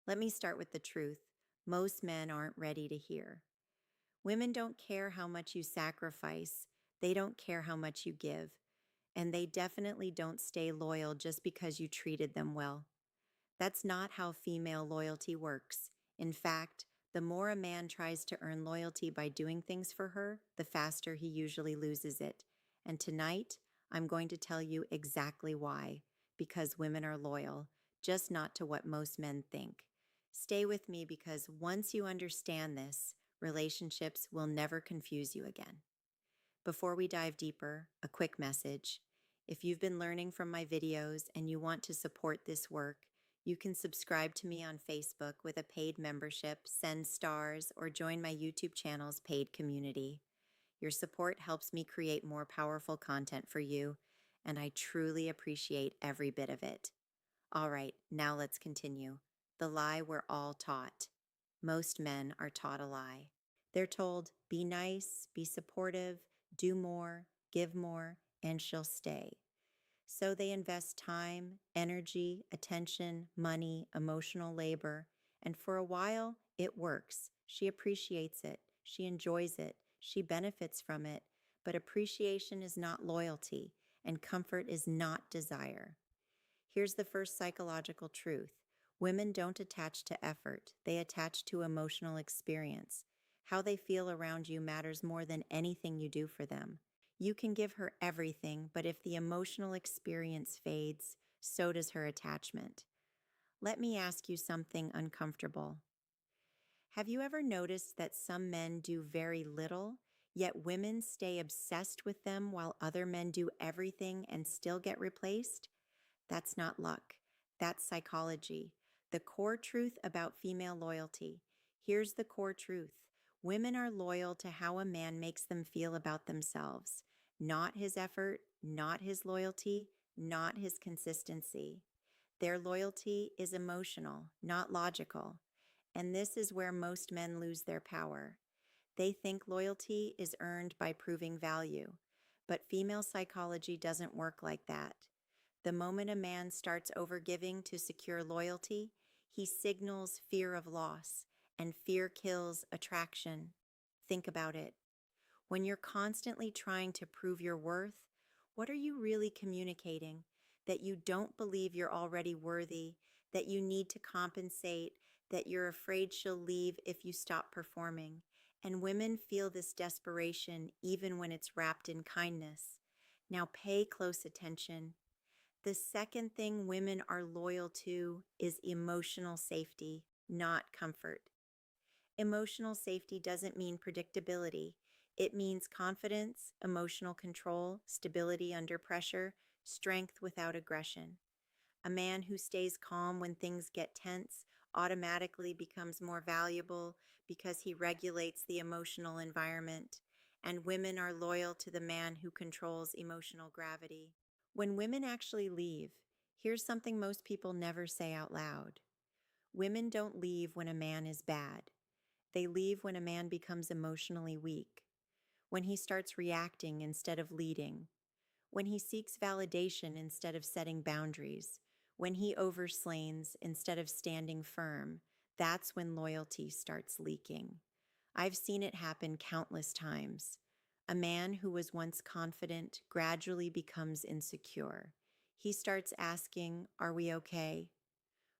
Let me start with the truth most men aren't ready to hear. Women don't care how much you sacrifice, they don't care how much you give, and they definitely don't stay loyal just because you treated them well. That's not how female loyalty works. In fact, the more a man tries to earn loyalty by doing things for her, the faster he usually loses it. And tonight, I'm going to tell you exactly why. Because women are loyal, just not to what most men think. Stay with me because once you understand this, relationships will never confuse you again. Before we dive deeper, a quick message. If you've been learning from my videos and you want to support this work, you can subscribe to me on Facebook with a paid membership, send stars, or join my YouTube channel's paid community. Your support helps me create more powerful content for you, and I truly appreciate every bit of it. All right, now let's continue. The lie we're all taught. Most men are taught a lie. They're told, be nice, be supportive, do more, give more, and she'll stay. So they invest time, energy, attention, money, emotional labor, and for a while, it works. She appreciates it, she enjoys it, she benefits from it, but appreciation is not loyalty, and comfort is not desire. Here's the first psychological truth. Women don't attach to effort, they attach to emotional experience. How they feel around you matters more than anything you do for them. You can give her everything, but if the emotional experience fades, so does her attachment. Let me ask you something uncomfortable. Have you ever noticed that some men do very little, yet women stay obsessed with them while other men do everything and still get replaced? That's not luck. That's psychology. The core truth about female loyalty. Here's the core truth. Women are loyal to how a man makes them feel about themselves, not his effort, not his loyalty, not his consistency. Their loyalty is emotional, not logical. And this is where most men lose their power. They think loyalty is earned by proving value, but female psychology doesn't work like that. The moment a man starts overgiving to secure loyalty, he signals fear of loss, and fear kills attraction. Think about it. When you're constantly trying to prove your worth, what are you really communicating? That you don't believe you're already worthy, that you need to compensate, that you're afraid she'll leave if you stop performing. And women feel this desperation even when it's wrapped in kindness. Now pay close attention. The second thing women are loyal to is emotional safety, not comfort. Emotional safety doesn't mean predictability. It means confidence, emotional control, stability under pressure, strength without aggression. A man who stays calm when things get tense automatically becomes more valuable because he regulates the emotional environment. And women are loyal to the man who controls emotional gravity. When women actually leave, here's something most people never say out loud. Women don't leave when a man is bad. They leave when a man becomes emotionally weak, when he starts reacting instead of leading, when he seeks validation instead of setting boundaries, when he overslains instead of standing firm. That's when loyalty starts leaking. I've seen it happen countless times. A man who was once confident gradually becomes insecure. He starts asking, "Are we okay?"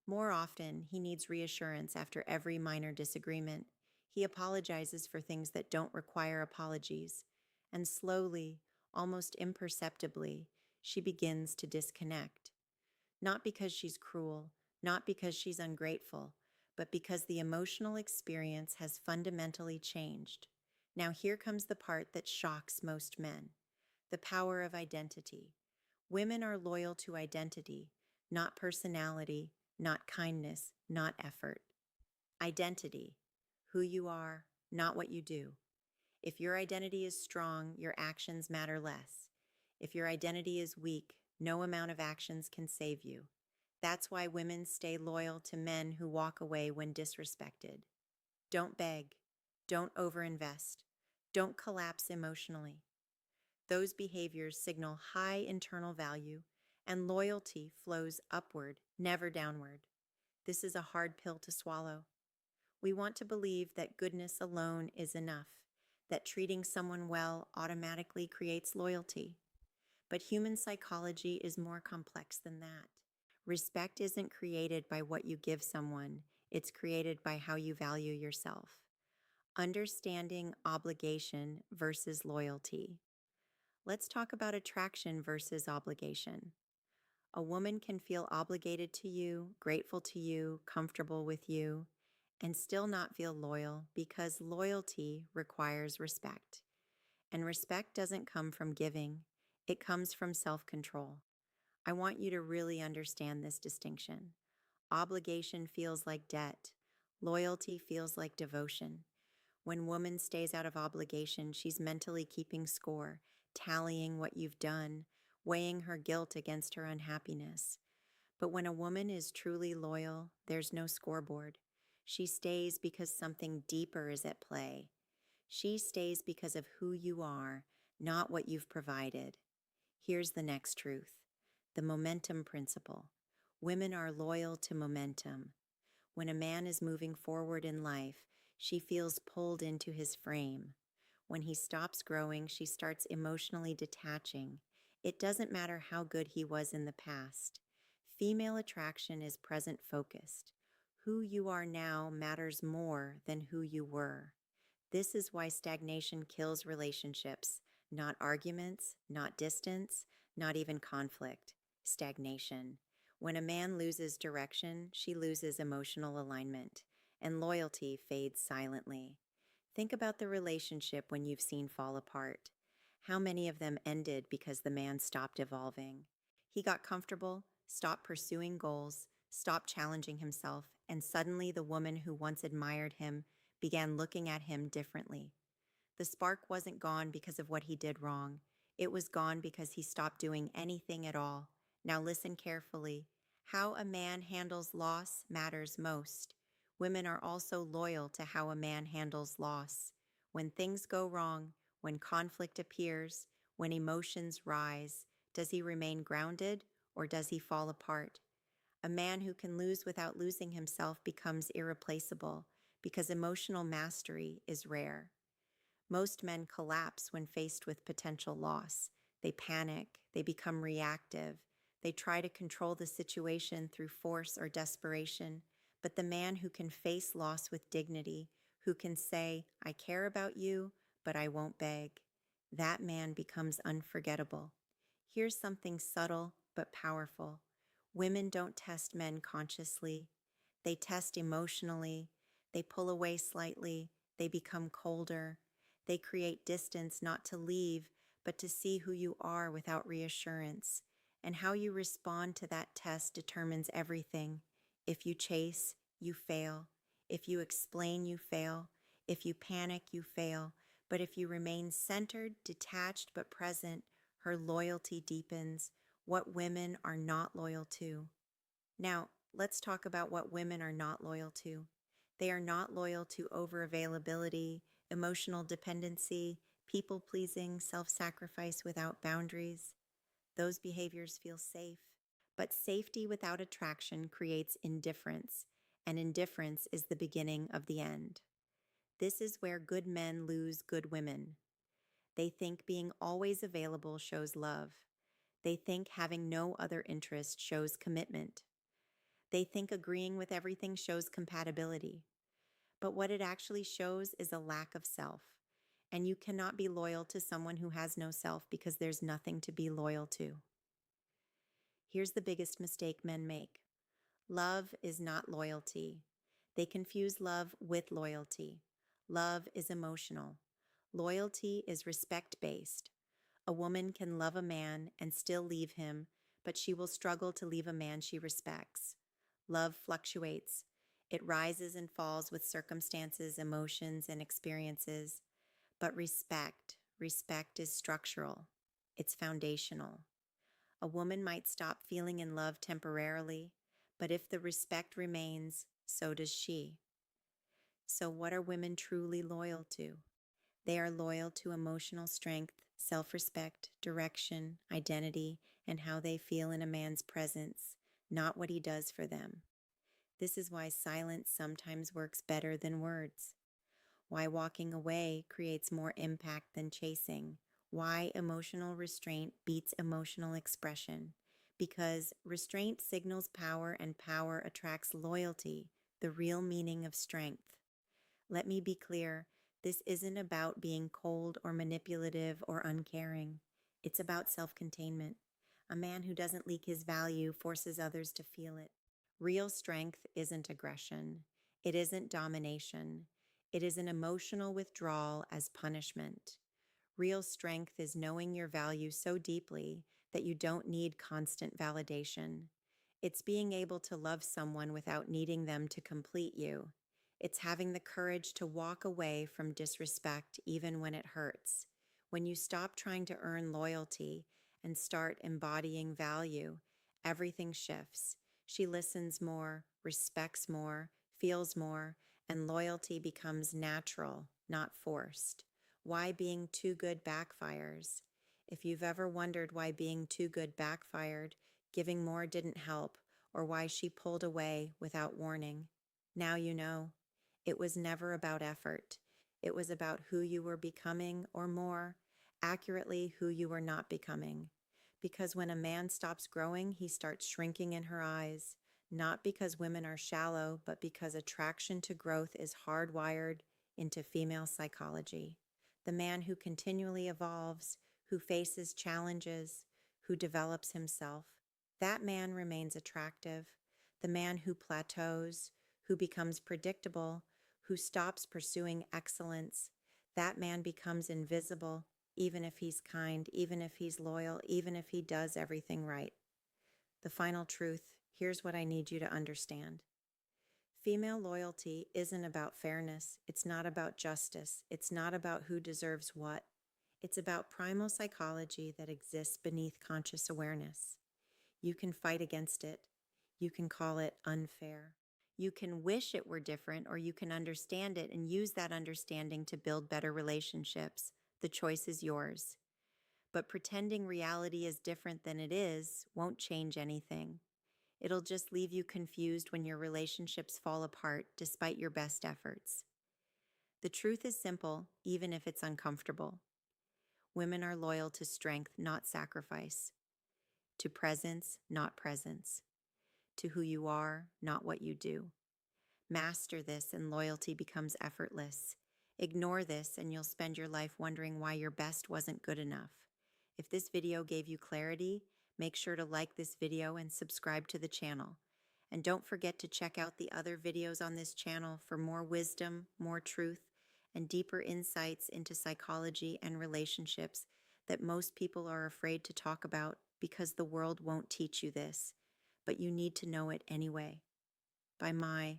More often, he needs reassurance after every minor disagreement. He apologizes for things that don't require apologies. And slowly, almost imperceptibly, she begins to disconnect. Not because she's cruel, not because she's ungrateful, but because the emotional experience has fundamentally changed. Now here comes the part that shocks most men. The power of identity. Women are loyal to identity, not personality, not kindness, not effort. Identity. Who you are, not what you do. If your identity is strong, your actions matter less. If your identity is weak, no amount of actions can save you. That's why women stay loyal to men who walk away when disrespected. Don't beg. Don't overinvest. Don't collapse emotionally. Those behaviors signal high internal value, and loyalty flows upward, never downward. This is a hard pill to swallow. We want to believe that goodness alone is enough, that treating someone well automatically creates loyalty. But human psychology is more complex than that. Respect isn't created by what you give someone, it's created by how you value yourself. Understanding obligation versus loyalty. Let's talk about attraction versus obligation. A woman can feel obligated to you, grateful to you, comfortable with you, and still not feel loyal because loyalty requires respect. And respect doesn't come from giving, it comes from self control. I want you to really understand this distinction. Obligation feels like debt, loyalty feels like devotion. When woman stays out of obligation, she's mentally keeping score, tallying what you've done, weighing her guilt against her unhappiness. But when a woman is truly loyal, there's no scoreboard. She stays because something deeper is at play. She stays because of who you are, not what you've provided. Here's the next truth: the momentum principle. Women are loyal to momentum. When a man is moving forward in life, she feels pulled into his frame. When he stops growing, she starts emotionally detaching. It doesn't matter how good he was in the past. Female attraction is present focused. Who you are now matters more than who you were. This is why stagnation kills relationships, not arguments, not distance, not even conflict. Stagnation. When a man loses direction, she loses emotional alignment, and loyalty fades silently. Think about the relationship when you've seen fall apart. How many of them ended because the man stopped evolving? He got comfortable, stopped pursuing goals, stopped challenging himself, and suddenly the woman who once admired him began looking at him differently. The spark wasn't gone because of what he did wrong. It was gone because he stopped doing anything at all. Now listen carefully. How a man handles loss matters most. Women are also loyal to how a man handles loss. When things go wrong, when conflict appears, when emotions rise, does he remain grounded or does he fall apart? A man who can lose without losing himself becomes irreplaceable because emotional mastery is rare. Most men collapse when faced with potential loss. They panic, they become reactive, they try to control the situation through force or desperation. But the man who can face loss with dignity, who can say, "I care about you, but I won't beg," that man becomes unforgettable. Here's something subtle but powerful. Women don't test men consciously. They test emotionally. They pull away slightly. They become colder. They create distance not to leave, but to see who you are without reassurance. And how you respond to that test determines everything. If you chase, you fail. If you explain, you fail. If you panic, you fail. But if you remain centered, detached, but present, her loyalty deepens. What women are not loyal to. Now, let's talk about what women are not loyal to. They are not loyal to overavailability, emotional dependency, people pleasing, self sacrifice without boundaries. Those behaviors feel safe. But safety without attraction creates indifference, and indifference is the beginning of the end. This is where good men lose good women. They think being always available shows love. They think having no other interest shows commitment. They think agreeing with everything shows compatibility. But what it actually shows is a lack of self. And you cannot be loyal to someone who has no self because there's nothing to be loyal to. Here's the biggest mistake men make. Love is not loyalty. They confuse love with loyalty. Love is emotional. Loyalty is respect-based. A woman can love a man and still leave him, but she will struggle to leave a man she respects. Love fluctuates. It rises and falls with circumstances, emotions, and experiences. But respect is structural. It's foundational. A woman might stop feeling in love temporarily, but if the respect remains, so does she. So what are women truly loyal to? They are loyal to emotional strength, self-respect, direction, identity, and how they feel in a man's presence, not what he does for them. This is why silence sometimes works better than words, why walking away creates more impact than chasing, why emotional restraint beats emotional expression. Because restraint signals power and power attracts loyalty, the real meaning of strength. Let me be clear, this isn't about being cold or manipulative or uncaring. It's about self-containment. A man who doesn't leak his value forces others to feel it. Real strength isn't aggression. It isn't domination. It is an emotional withdrawal as punishment. Real strength is knowing your value so deeply that you don't need constant validation. It's being able to love someone without needing them to complete you. It's having the courage to walk away from disrespect even when it hurts. When you stop trying to earn loyalty and start embodying value, everything shifts. She listens more, respects more, feels more, and loyalty becomes natural, not forced. Why being too good backfires. If you've ever wondered why being too good backfired, giving more didn't help, or why she pulled away without warning, now you know. It was never about effort. It was about who you were becoming, or more accurately, who you were not becoming. Because when a man stops growing, he starts shrinking in her eyes, not because women are shallow, but because attraction to growth is hardwired into female psychology. The man who continually evolves, who faces challenges, who develops himself, that man remains attractive. The man who plateaus, who becomes predictable, who stops pursuing excellence, that man becomes invisible, even if he's kind, even if he's loyal, even if he does everything right. The final truth, here's what I need you to understand. Female loyalty isn't about fairness. It's not about justice. It's not about who deserves what. It's about primal psychology that exists beneath conscious awareness. You can fight against it. You can call it unfair. You can wish it were different, or you can understand it and use that understanding to build better relationships. The choice is yours. But pretending reality is different than it is won't change anything. It'll just leave you confused when your relationships fall apart despite your best efforts. The truth is simple, even if it's uncomfortable. Women are loyal to strength, not sacrifice. To presence, not presence. To who you are, not what you do. Master this and loyalty becomes effortless. Ignore this and you'll spend your life wondering why your best wasn't good enough. If this video gave you clarity, make sure to like this video and subscribe to the channel. And don't forget to check out the other videos on this channel for more wisdom, more truth, and deeper insights into psychology and relationships that most people are afraid to talk about because the world won't teach you this, but you need to know it anyway. By my